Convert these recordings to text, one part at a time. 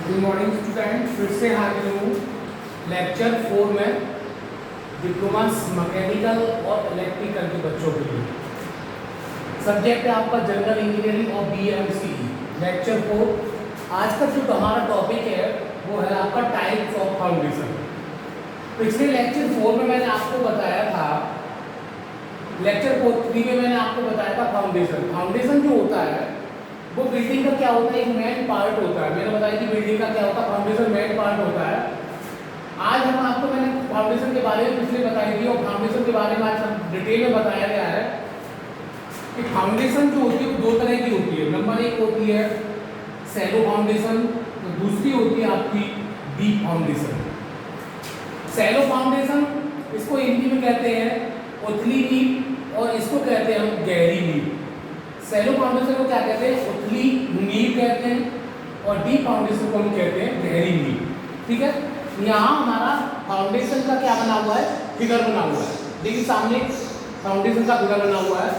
Good morning student, फिर से हाजिर हूँ लेक्चर 4 में डिप्लोमा मैकेनिकल और इलेक्ट्रिकल के बच्चों के लिए। सब्जेक्ट है आपका जनरल इंजीनियरिंग और BMCE लेक्चर 4। आज का जो हमारा टॉपिक है वो है आपका टाइप्स ऑफ फाउंडेशन। पिछले लेक्चर 4 में मैंने आपको बताया था, लेक्चर 3 में मैंने आपको बताया था फाउंडेशन। फाउंडेशन जो होता है वो बिल्डिंग का क्या होता है, एक मेन पार्ट होता है। मैंने बताया कि बिल्डिंग का क्या होता है, फाउंडेशन मेन पार्ट होता है। आज हम आपको, मैंने फाउंडेशन के बारे में पिछले बताई थी और फाउंडेशन के बारे में आज हम डिटेल में बताया गया है कि फाउंडेशन जो होती है वो दो तरह की होती है। नंबर एक होती है सैलो फाउंडेशन, तो दूसरी होती है आपकी डीप फाउंडेशन। सैलो फाउंडेशन इसको हिंदी में कहते हैं उथली नींव और इसको कहते हैं हम गहरी नींव। सैलो फाउंडेशन को क्या कहते हैं, उथली नींव कहते हैं, और डीप फाउंडेशन को हम कहते हैं गहरी नींव। ठीक है, यहाँ हमारा फाउंडेशन का क्या बना हुआ है, फिगर बना हुआ है। देखिए सामने फाउंडेशन का फिगर बना हुआ है।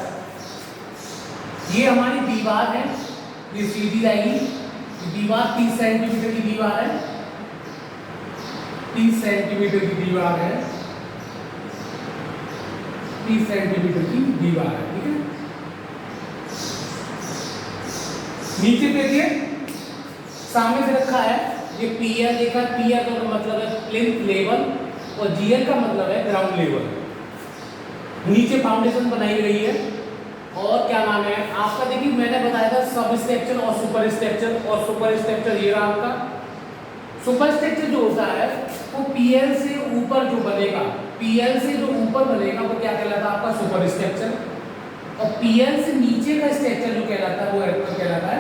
ये हमारी दीवार है, ये सीधी जाएगी। दीवार 30 सेंटीमीटर की दीवार है, 30 सेंटीमीटर की दीवार है, 30 सेंटीमीटर की दीवार है। ठीक है, नीचे देखिए सामने से रखा है ये पीएल देखा, पीएल का मतलब है प्लिंथ लेवल और जीएल का मतलब है ग्राउंड लेवल। नीचे फाउंडेशन बनाई गई है और क्या नाम है आपका, देखिए मैंने बताया था सब स्ट्रक्चर और सुपर स्ट्रक्चर, और सुपर स्ट्रक्चर ये रहा आपका। सुपर स्ट्रक्चर जो होता है वो पीएल से ऊपर जो बनेगा, पीएल से जो ऊपर बनेगा वो क्या कहलाता है आपका सुपर स्ट्रक्चर, और पीएल से नीचे का स्ट्रक्चर जो कहलाता है वो कहलाता है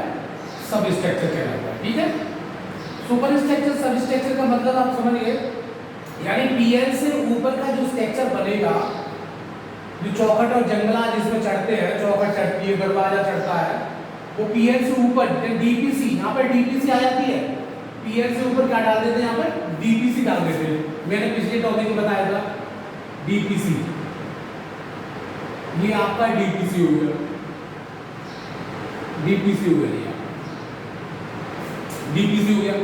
सब स्ट्रक्चर कहलाता है। ठीक है, सुपर स्ट्रक्चर सब स्ट्रक्चर का मतलब आप समझिए, यानी पीएल से ऊपर का जो स्ट्रक्चर बनेगा, जो चौखट और जंगला जिसमें चढ़ते हैं, चौखट चढ़ती है, दरवाजा चढ़ता है, वो पीएल से ऊपर डीपीसी, यहाँ पर डीपीसी आ जाती है। पीएल से ऊपर क्या डाल देते हैं, यहाँ पर डीपीसी डाल देते हैं। मैंने पिछले टॉपिक में बताया था डीपीसी, ये आपका डीपीसी हो गया, डीपीसी हो गया, डीपीसी हो गया।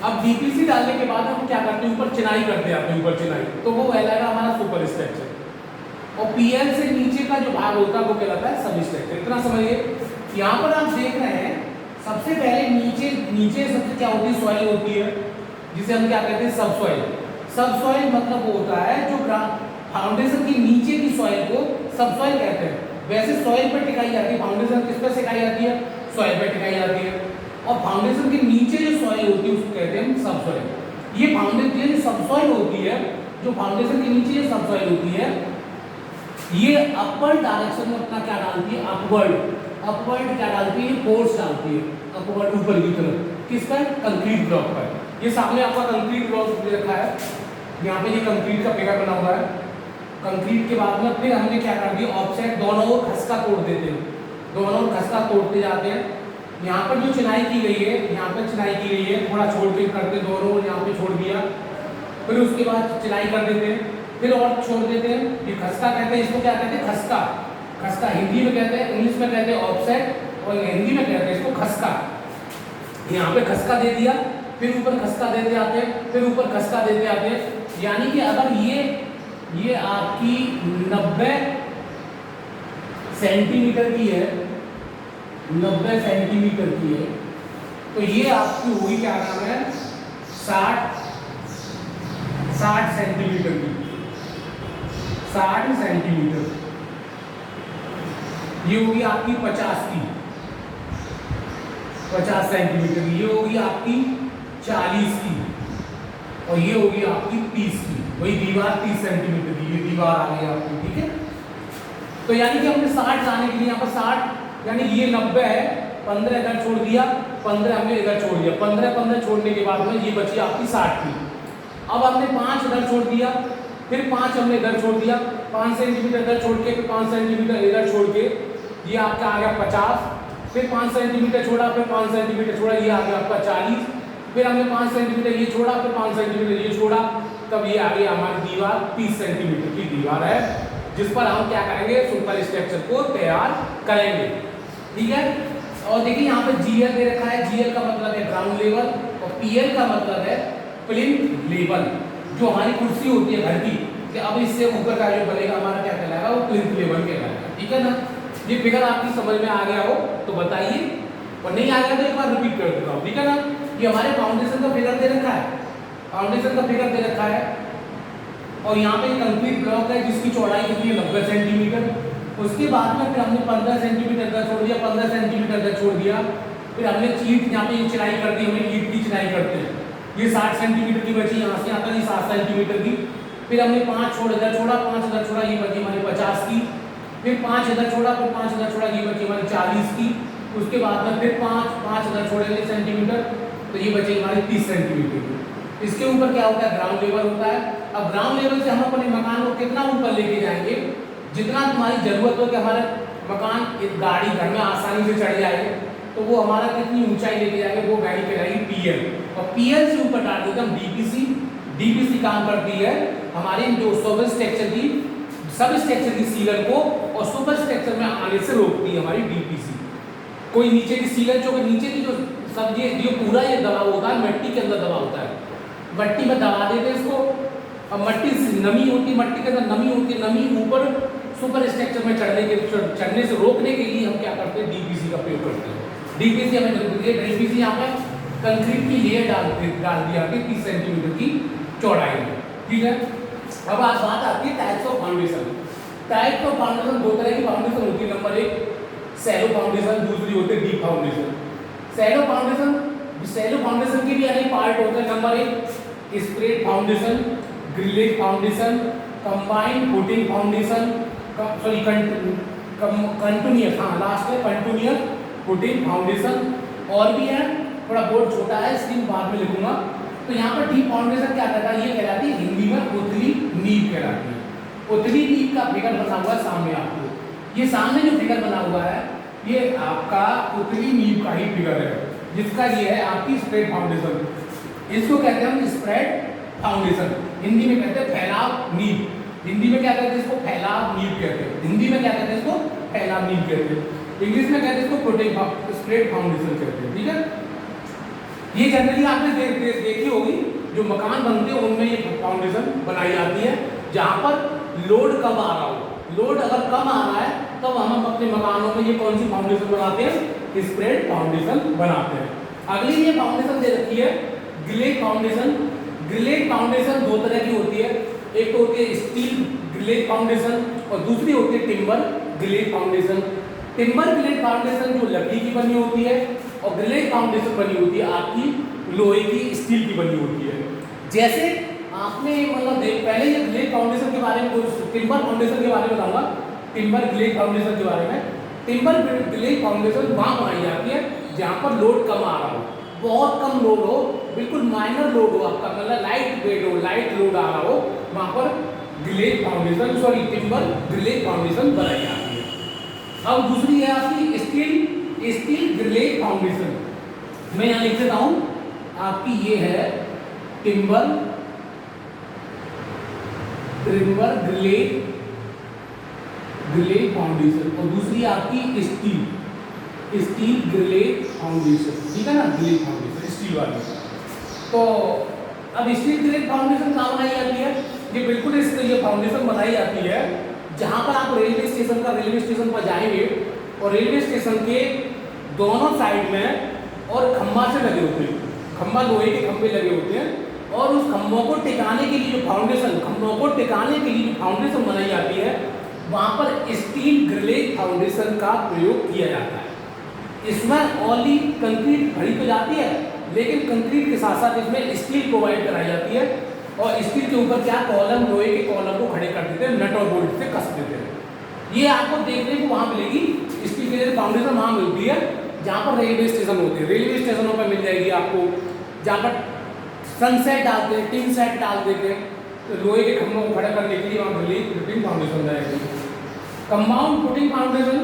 अब डीपीसी डालने के बाद हम क्या करते हैं, ऊपर चिनाई करते हैं, ऊपर चिनाई, तो वो कहलाएगा हमारा सुपर स्ट्रक्चर। और पीएल से नीचे का जो भाग होता है वो कहलाता है सब स्ट्रक्चर। इतना समझिए। यहाँ पर आप देख रहे हैं सबसे पहले नीचे सबसे क्या होती है, सॉइल होती है, जिसे हम क्या कहते हैं सब सॉइल। सब सॉइल मतलब वो होता है जो फाउंडेशन के नीचे की सॉइल को सब सॉइल कहते हैं। वैसे सॉइल पर टिकाई जाती है, फाउंडेशन किस पर सिखाई जाती है, सॉइल पर टिकाई जाती है, और फाउंडेशन के नीचे जो सॉइल होती है उसको कहते हैं सब सॉइल। ये फाउंडेशन जो सब सॉइल होती है, जो फाउंडेशन के नीचे जो सब सॉइल होती है, ये अपर डायरेक्शन में अपना क्या डालती है, अपवर्ड क्या डालती है, फोर्स डालती है अपवर्ड, ऊपर की तरफ। किस पर, कंक्रीट ब्लॉक पर। ये सामने आपका कंक्रीट ब्लॉक रखा है, यहाँ पे ये कंक्रीट का फिगर बना हुआ है। कंक्रीट के बाद में फिर हमने क्या कर दिया, ऑफसेट दोनों ओर खसका तोड़ देते हैं, दोनों ओर खसका तोड़ते जाते हैं। यहाँ पर जो चिनाई की गई है, यहाँ पर चिनाई की गई है, थोड़ा छोड़ के करते, दोनों ओर यहाँ पे छोड़ दिया, फिर उसके बाद चिनाई कर देते हैं, फिर और छोड़ देते हैं। ये खसका कहते हैं, इसको क्या कहते हैं, खसका। खसका हिंदी में कहते हैं, इंग्लिश में कहते हैं ऑफसेट, और हिंदी में कहते हैं इसको खसका। यहाँ पे खसका दे दिया, फिर ऊपर खसका देते आते हैं, फिर ऊपर खसका देते आते हैं। यानी कि अगर ये आपकी 90 सेंटीमीटर की है, 90 सेंटीमीटर की है, तो ये आपकी होगी क्या नाम है, 60 सेंटीमीटर की, 60 सेंटीमीटर। ये होगी आपकी 50 की, 50 सेंटीमीटर की। ये होगी आपकी 40 की, और ये होगी आपकी 30 की। वही दीवार 30 सेंटीमीटर की, ये दीवार आ गई आपकी। ठीक है, तो यानी कि हमने 60 लाने के लिए यहाँ पर 60, यानी ये 90 है, 15 इधर छोड़ दिया, 15 हमने इधर छोड़ दिया, 15 छोड़ने के बाद में ये बची आपकी 60 की। अब हमने 5 इधर छोड़ दिया, फिर 5 हमने इधर छोड़ दिया, 5 सेंटीमीटर इधर छोड़ के, फिर 5 सेंटीमीटर इधर छोड़ के, ये आपका आ गया 50, फिर 5 सेंटीमीटर छोड़ा, फिर 5 सेंटीमीटर छोड़ा, ये आ गया आपका 40, फिर हमने 5 सेंटीमीटर ये छोड़ा, फिर 5 सेंटीमीटर ये छोड़ा, तब ये आ गई हमारी दीवार 30 सेंटीमीटर की दीवार है, जिस पर हम क्या करेंगे, सुपर स्ट्रक्चर को तैयार करेंगे। ठीक है, और देखिए यहाँ पे जीएल दे रखा है, जीएल का मतलब है ग्राउंड लेवल, और पीएल का मतलब है प्लिंथ लेवल, जो हमारी कुर्सी होती है घर की, कि अब इससे ऊपर का जो बनेगा हमारा क्या कहलाएगा, वो प्लिंथ लेवल कहलाएगा। ठीक है ना, ये फिगर आपकी समझ में आ गया हो तो बताइए, और नहीं आ गया तो एक बार रिपीट कर देता हूँ। ठीक है ना, ये हमारे फाउंडेशन का फिगर दे रखा है, फाउंडेशन का फिगर दे रखा है, और यहाँ पे कंक्रीट ब्लॉक है जिसकी चौड़ाई कितनी है 90 सेंटीमीटर। उसके बाद में फिर हमने 15 सेंटीमीटर का छोड़ दिया, 15 सेंटीमीटर का छोड़ दिया, फिर हमने ईंट यहाँ पे चिनाई कर दी, हमें ईंट की चिनाई करते हैं, ये 60 सेंटीमीटर की बची, यहाँ से आता है 7 सेंटीमीटर की, फिर हमने 5 छोड़ इधर छोड़ा, 5 इधर छोड़ा, ये बची हमारी 50 की, फिर 5 इधर छोड़ा, फिर 5 इधर छोड़ा, ये बची हमारी 40 की, उसके बाद में फिर 5 इधर छोड़ेंगे सेंटीमीटर, तो ये बचेगी हमारी 30 सेंटीमीटर की। इसके ऊपर क्या होता है, ग्राउंड लेवल होता है। अब ग्राउंड लेवल से हम अपने मकान को कितना ऊपर लेके जाएंगे, जितना तुम्हारी जरूरत हो कि हमारा मकान गाड़ी घर में आसानी से चढ़ जाए, तो वो हमारा कितनी ऊंचाई लेके जाएंगे, वो गाड़ी कहलाएगी पीएल, और पीएल से ऊपर डाल देते हम डीपीसी। डीपीसी काम करती है हमारे जो सब स्ट्रक्चर की सीलन को और सुपर स्ट्रक्चर में आने से रोकती है हमारी डीपीसी। कोई नीचे की सीलन जो नीचे की जो सब ये पूरा ये दबाव होता है मिट्टी के अंदर दबाव होता है, मट्टी में दबा देते हैं इसको, अब मट्टी नमी होती है, मट्टी के अंदर नमी होती है, नमी ऊपर सुपर स्ट्रक्चर में चढ़ने से रोकने के लिए हम क्या करते हैं, डीपीसी का प्रयोग करते हैं। डीपीसी हमें जरूरत है, डीपीसी यहाँ पे कंक्रीट की लेयर डाल दिया 30 सेंटीमीटर की चौड़ाई में। ठीक है, अब आज बात आती है types of foundation. Types of foundation दो तरह की फाउंडेशन होती है, नंबर 1 सैलो फाउंडेशन, दूसरी होती है डीप फाउंडेशन। सैलो फाउंडेशन के भी अनेक पार्ट होते हैं। Number 1 spread foundation, grillage foundation, combined footing foundation, sorry continuous, हाँ लास्ट में कंटिन्यूअस फुटिंग फाउंडेशन, और भी है, थोड़ा बोर्ड छोटा है इसलिए बाद में लिखूंगा। तो यहाँ पर डीप फाउंडेशन क्या कहता है, ये कहलाती है हिंदी में उथली नींव कहलाती है। उथली नींव का फिगर बना हुआ है सामने आपको, ये सामने जो फिगर बना हुआ है ये आपका उथली नींव का ही फिगर है, जिसका ये है आपकी स्प्रेड फाउंडेशन। इसको कहते हैं हम स्प्रेड फाउंडेशन, हिंदी में कहते हैं फैलाव नींव। हिंदी में क्या कहते हैं इसको, फैलाव नींव कहते हैं। हिंदी में क्या कहते हैं इसको, फैलाव नींव कहते हैं। इंग्लिश में कहते हैं इसको स्प्रेड फाउंडेशन कहते हैं। ठीक है, ये जनरली आपने देखी होगी, जो मकान बनते हैं उनमें ये फाउंडेशन बनाई जाती है, जहाँ पर लोड कम आ रहा हो। लोड अगर कम आ रहा है तब हम अपने मकानों में ये कौन सी फाउंडेशन बनाते हैं, स्प्रेड फाउंडेशन बनाते हैं। अगली ये फाउंडेशन दे रखी है ग्लेज फाउंडेशन। ग्लेज फाउंडेशन दो तरह की होती है, एक तो होती है स्टील ग्लेज फाउंडेशन और दूसरी होती है timber grillage foundation. Timber grillage foundation जो लकड़ी की बनी होती है और ग्लेज फाउंडेशन बनी होती है आपकी लोहे की, स्टील की बनी होती है। जैसे आपने मतलब पहले ये ग्लेज फाउंडेशन के बारे में, टिम्बर फाउंडेशन के बारे में बताऊंगा, टिम्बर ग्लेज फाउंडेशन के बारे में। टिम्बर ग्लेज फाउंडेशन वहाँ बनाई जाती है जहाँ पर लोड कम आ रहा हो, बहुत कम लोड हो, बिल्कुल माइनर लोड हो आपका, मतलब लाइट वेट हो, लाइट लोड आ रहा हो, वहाँ पर grillage foundation sorry timber grillage foundation बनाई जाती है। अब दूसरी है आपकी स्टील ग्लेज फाउंडेशन। मैं यहाँ लिख देता हूँ आपकी, ये है टिम्बर ग्लेज फाउंडेशन और दूसरी आपकी स्टील ग्लेज फाउंडेशन। ठीक है ना, ग्लेज फाउंडेशन स्टील वाली। तो अब स्टील ग्लेज फाउंडेशन कहाँ बनाई जाती है, ये बिल्कुल ये फाउंडेशन बनाई जाती है जहाँ पर आप रेलवे स्टेशन पर जाएंगे और रेलवे स्टेशन के दोनों साइड में और खंभा से लगे होते हैं, खंभा लोहे के खंभे लगे होते हैं, और उस खंभों को टिकाने के लिए जो फाउंडेशन बनाई जाती है, वहाँ पर स्टील ग्लेज फाउंडेशन का प्रयोग किया जाता है। इसमें ओनली कंक्रीट भरी तो जाती है, लेकिन कंक्रीट के साथ साथ इसमें स्टील प्रोवाइड कराई जाती है, और स्टील के ऊपर क्या कॉलम, लोहे के कॉलम को खड़े कर देते हैं, नट और बोल्ट से कस देते हैं। ये आपको देखने को वहाँ मिलेगी, स्टील ग्लेज फाउंडेशन वहाँ मिलती है जहाँ पर रेलवे स्टेशन होते हैं। रेलवे स्टेशनों पर मिल जाएगी आपको, जहाँ पर सनसेट डालते हैं, टिन सेट डाल देते हैं, तो लोहे के खंभों को खड़ा करने के लिए वहाँ ग्लेज फाउंडेशन जाएगी। कंपाउंड फुटिंग फाउंडेशन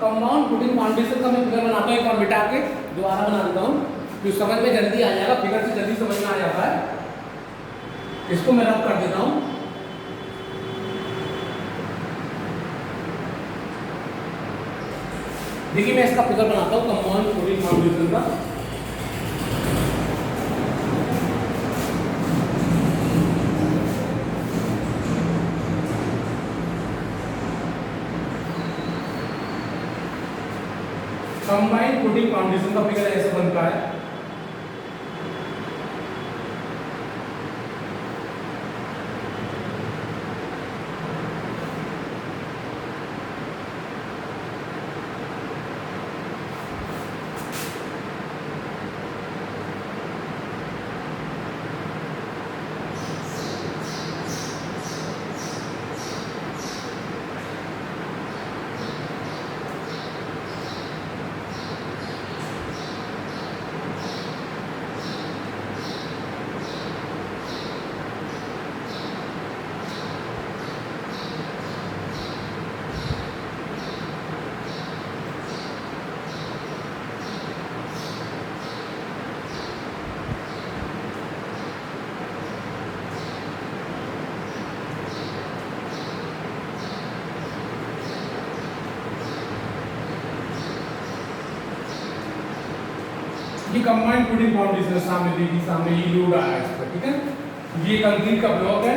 का मैं फिगर बनाता हूँ, एक बार मिटा के दोबारा बना देता हूँ, जो समझ में जल्दी आ जाएगा, फिगर से जल्दी समझ में आ जाता है। इसको मैं रब कर देता हूँ। देखिए मैं इसका फिगर बनाता हूँ कंपाउंड फुटिंग फाउंडेशन का। कंबाइंड फुटिंग फाउंडेशन का फिगर ऐसे बनता है। ये कंबाइंड फुटिंग फाउंडेशन सामने देखिए, सामने ये लोड आया है इस पर, ठीक है। ये कंक्रीट का ब्लॉक है,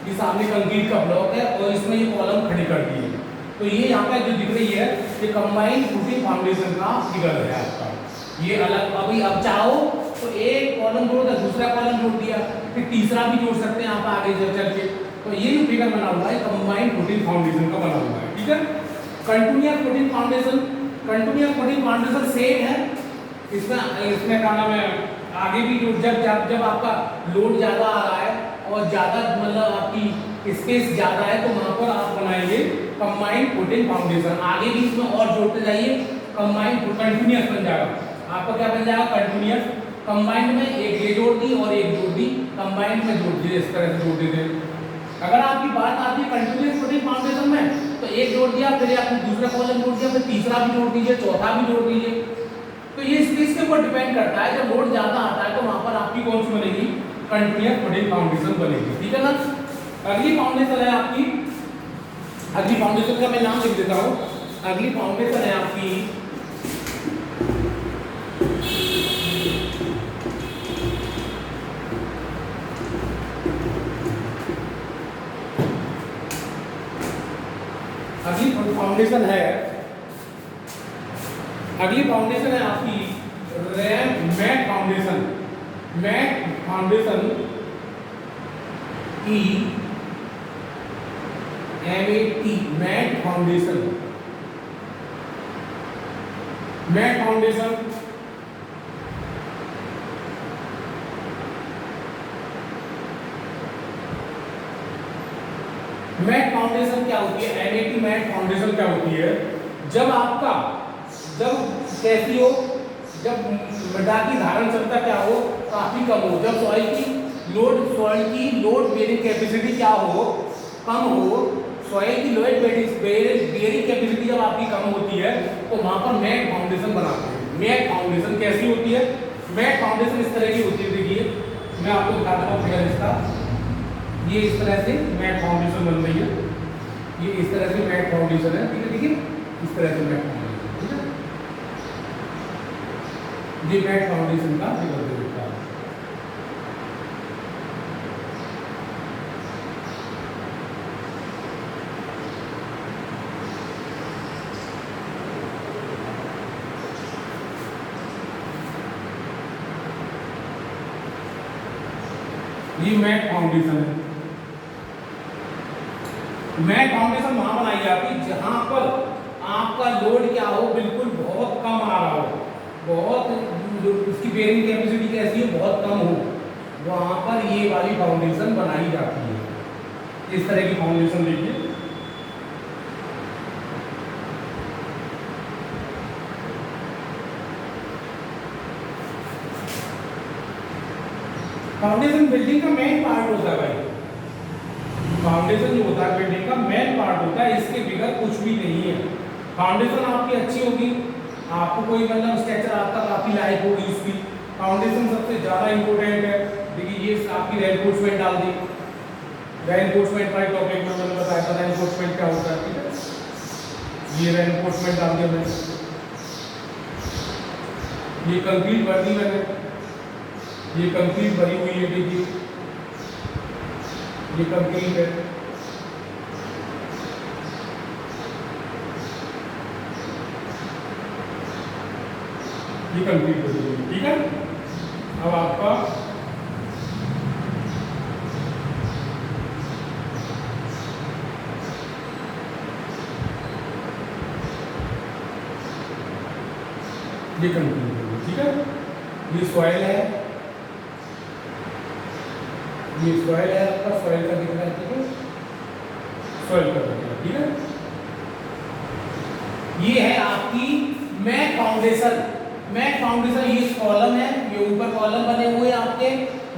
ये सामने कंक्रीट का ब्लॉक है और इसमें ये कॉलम खड़ी कर दी है। तो ये यहाँ पे जो दिख रही है ये कंबाइंड फुटिंग फाउंडेशन का फिगर है आपका। ये अलग अभी अब चाहो तो एक कॉलम जोड़ दिया, दूसरा कॉलम जोड़ दिया, फिर तीसरा भी जोड़ सकते हैं आप आगे चल के। तो ये जो फिगर बना हुआ है कंबाइंड फुटिंग फाउंडेशन का बना हुआ है, ठीक है। Continuous footing foundation, continuous footing foundation same है। इसमें क्या नाम है, आगे भी जो जब आपका लोड ज्यादा आ रहा है और ज्यादा मतलब आपकी स्पेस ज्यादा है तो वहां पर आप बनाएंगे कंबाइंड फुटिंग फाउंडेशन। आगे भी इसमें और जोड़ते जाइए, कंबाइंड कंटिन्यूअस बन जाएगा आपका। क्या बन जाएगा? कंटिन्यूअस। कंबाइंड में एक ये जोड़ दी और एक जोड़ दी, कंबाइंड में जोड़ दिए, इस तरह से जोड़ देते। अगर आपकी बात आती है कंटिन्यूअस फुटिंग फाउंडेशन में तो एक जोड़ दिया, फिर आपने दूसरा कॉलम जोड़ दिया, फिर तीसरा भी जोड़ दीजिए, चौथा भी जोड़ दीजिए। तो ये स्पेस के ऊपर डिपेंड करता है। जब लोड ज्यादा आता है तो वहां पर आपकी कौन सी बनेगी? कंटिन्यूअस फुटिंग फाउंडेशन बनेगी, ठीक है ना। अगली फाउंडेशन है आपकी, अगली फाउंडेशन का मैं नाम लिख देता हूं। अगली फाउंडेशन है आपकी अगली फाउंडेशन है आपकी मैट फाउंडेशन। मैट फाउंडेशन की MAT, matte foundation. Matte foundation matte foundation क्या होती है? MAT मैट फाउंडेशन क्या होती है? जब कैसी हो, जब मृदा की धारण क्षमता क्या हो, काफी कम हो, जब सॉइल की लोड बेयरिंग कैपेसिटी क्या हो, कम हो, सॉइल की लोड बेयरिंग कैपेसिटी जब आपकी कम होती है तो वहां पर मैट फाउंडेशन बनाते हैं। मैट फाउंडेशन कैसी होती है? मैट फाउंडेशन इस तरह की होती है, देखिए मैं आपको बता देता हूँ फिगर इसका। ये इस तरह से मैट फाउंडेशन बन रही है, ये इस तरह से मैट फाउंडेशन है, ठीक है। देखिए इस तरह से मैट फाउंडेशन, ठीक है। ये मैट फाउंडेशन का फिगर देता है। ये मैट फाउंडेशन है। मैट फाउंडेशन वहां बनाई जाती है जहां पर आपका लोड क्या हो, बिल्कुल बहुत कम आ रहा हो, बहुत उसकी बेयरिंग कैपेसिटी कैसी है, बहुत कम हो, वहां पर ये वाली फाउंडेशन बनाई जाती है। इस तरह की फाउंडेशन देखिए, फाउंडेशन बिल्डिंग का मेन पार्ट होता है भाई। फाउंडेशन जो होता है बिल्डिंग का मेन पार्ट होता है, इसके बिगैर कुछ भी नहीं है। फाउंडेशन आपकी अच्छी होगी, आपको कोई मतलब स्ट्रक्चर आपका काफी लायक होगी उसकी। फाउंडेशन सबसे ज्यादा इंपॉर्टेंट है। देखिए ये आपकी रेनफोर्समेंट डाल दी, रेनफोर्समेंट वाले टॉपिक में मैंने बताया था रेनफोर्समेंट क्या होता है, ठीक है। ये रेनफोर्समेंट डाल दिया मैंने, ये कंक्रीट भर दी मैंने, ये कंक्रीट भरी हुई है, देखिए ये कंक्रीट है। ये कंक्रीट हो जाएगी, ठीक है। अब आपका ये कंक्रीट होगी, ठीक है। ये सॉइल है, ये सॉइल है आपका, सॉइल का कितना है, ठीक है, सॉइल का कितना, ठीक है। ये है आपकी मैट फाउंडेशन। मैट फाउंडेशन ये कॉलम है, ये ऊपर कॉलम बने हुए हैं आपके,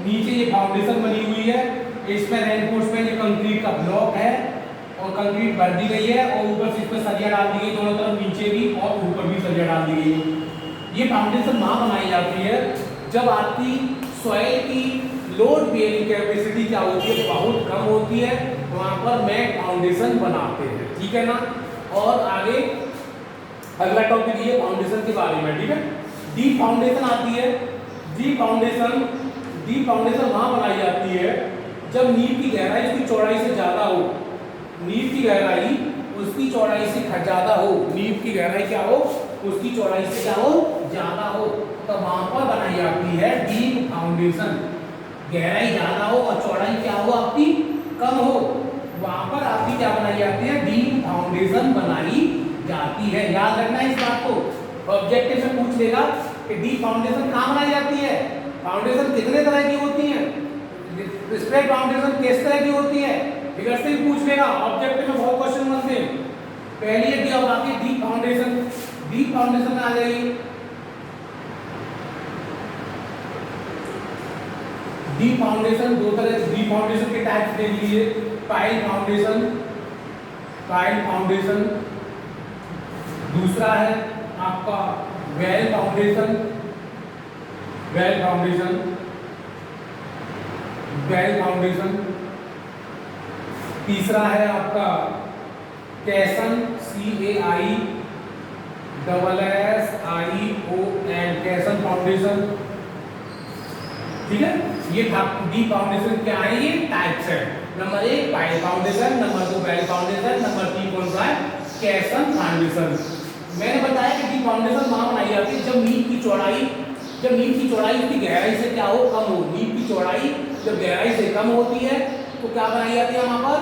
नीचे ये फाउंडेशन बनी हुई है, इसमें रेनफोर्समेंट ये कंक्रीट का ब्लॉक है और कंक्रीट भर दी गई है और ऊपर से इसमें सरिया डाल दी गई, दोनों तरफ नीचे भी और ऊपर भी सरिया डाल दी गई है। ये फाउंडेशन वहाँ बनाई जाती है जब आपकी सॉइल की लोड बेयरिंग कैपेसिटी क्या होती है, बहुत कम होती है, वहाँ पर मैट फाउंडेशन बनाते हैं, ठीक है ना। और आगे अगला टॉपिक ये फाउंडेशन के बारे में, ठीक है। डीप फाउंडेशन आती है। डीप फाउंडेशन वहाँ बनाई जाती है जब नींव की गहराई उसकी चौड़ाई से ज़्यादा हो, नींव की गहराई उसकी चौड़ाई से ज़्यादा हो, नींव की गहराई क्या हो, उसकी चौड़ाई से क्या हो, ज़्यादा हो, तो वहाँ पर बनाई जाती है डीप फाउंडेशन। गहराई ज़्यादा हो और चौड़ाई क्या हो आपकी, कम हो, वहाँ पर आपकी क्या बनाई जाती है, डीप फाउंडेशन बनाई जाती है। याद रखना इस बात को, ऑब्जेक्टिव से पूछ लेगा कि डीप फाउंडेशन कहाँ बनाई जाती है। फाउंडेशन कितने तरह की होती है, स्ट्रेट फाउंडेशन किस तरह की होती है, फिगर से ही पूछ लेगा, ऑब्जेक्टिव में बहुत क्वेश्चन बनते हैं। पहली है क्या बाकी डीप फाउंडेशन, डीप फाउंडेशन में आ जाइए। डीप फाउंडेशन दो तरह से, डीप फाउंडेशन के टाइप्स देख लीजिए, पाइल फाउंडेशन, पाइल फाउंडेशन, दूसरा है आपका well foundation, well foundation, well foundation, तीसरा है आपका कैसन, CAISSION, कैसन फाउंडेशन, ठीक है। ये डीप फाउंडेशन क्या है, ये टाइप्स है। Number 1 pile foundation, number 2 well foundation, number 3 कौन सा है, कैसन फाउंडेशन। मैंने बताया कि डीप फाउंडेशन वहां बनाई जाती है जब नींव की चौड़ाई उसकी गहराई से क्या हो, कम हो। नींव की चौड़ाई जब गहराई से कम होती है तो क्या बनाई जाती है, वहां पर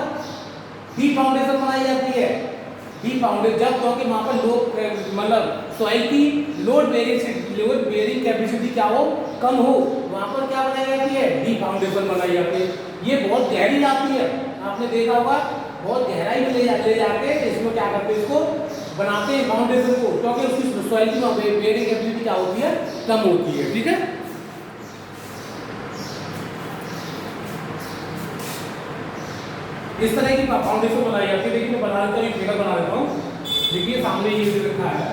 डीप फाउंडेशन बनाई जाती है। डीप फाउंडेशन जब क्योंकि वहां पर लोड मतलब सॉइल की लोड बेयरिंग कैपेसिटी क्या हो, कम हो, वहां पर क्या बनाई जाती है, डीप फाउंडेशन बनाई जाती है। ये बहुत गहरी जाती है, आपने देखा होगा, बहुत गहराई में ले जाके इसमें क्या करते हैं, इसको बनाते हैं फाउंडेशन को, क्योंकि उसकी सॉइल की बेयरिंग कैपेसिटी क्या होती है, कम होती है, ठीक है। इस तरह की फाउंडेशन बनाई जाती है। देखिए मैं बना देता हूँ, एक फिगर बना देता हूँ। देखिए सामने ये लिखा है,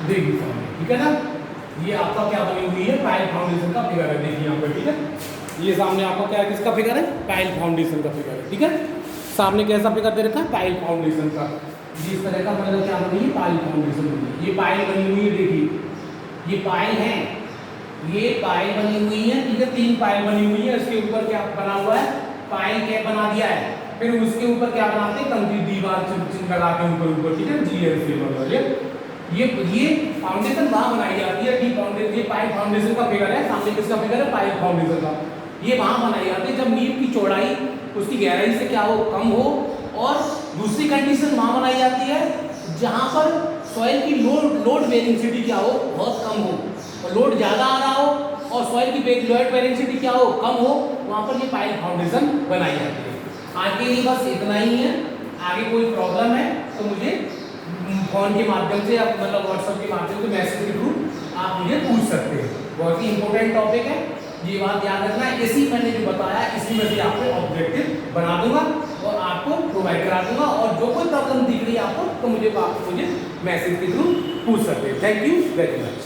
देखिए सामने, ठीक है ना। ये आपका क्या बनी हुई है, पाइल फाउंडेशन का फिगर है, देखिए यहाँ पे, ठीक है। ये सामने आपका क्या है, किसका फिगर है, पाइल फाउंडेशन का फिगर है, ठीक है। सामने कैसा फिगर दे रखा है, पाइल फाउंडेशन का। जिस तरह का मतलब क्या बनी है, पाइल फाउंडेशन बनी। ये पाइल बनी हुई है, देखिए ये पाइल है, ये पाइल बनी हुई है, ठीक है, 3 पाइल बनी हुई है। इसके ऊपर क्या बना हुआ है, पाइल कैप बना दिया है। फिर उसके ऊपर क्या बनाते हैं, कंक्रीट दीवार चिन लगा के ऊपर, ठीक है, जीएलसी मतलब ये फाउंडेशन वहां बनाई जाती है। डी फाउंडेशन, ये पाइल फाउंडेशन का फिगर है, सामने किसका फिगर है, पाइल फाउंडेशन का। ये वहां बनाई जाती है जब नींव की चौड़ाई उसकी गहराई से क्या हो, कम हो। और दूसरी कंडीशन वहां बनाई जाती है जहां पर सॉइल की लोड बेरिंग क्या हो, बहुत कम हो, और लोड ज्यादा आ रहा हो और सॉइल की लोड बेरिंग क्या हो, कम हो, वहां पर ये पाइल फाउंडेशन बनाई जाती है। आगे ही बस इतना ही है। आगे कोई प्रॉब्लम है तो मुझे फोन के माध्यम से, मतलब व्हाट्सएप के माध्यम से, मैसेज के थ्रू आप मुझे पूछ सकते हैं। बहुत ही इंपॉर्टेंट टॉपिक है, ये बात याद रखना है। इसी मैंने जो बताया इसी में से आपको ऑब्जेक्टिव बना दूंगा और आपको प्रोवाइड करा दूंगा। और जो कोई प्रॉब्लम दिख रही है आपको तो मुझे मैसेज के थ्रू पूछ सकते हैं। Thank you very much.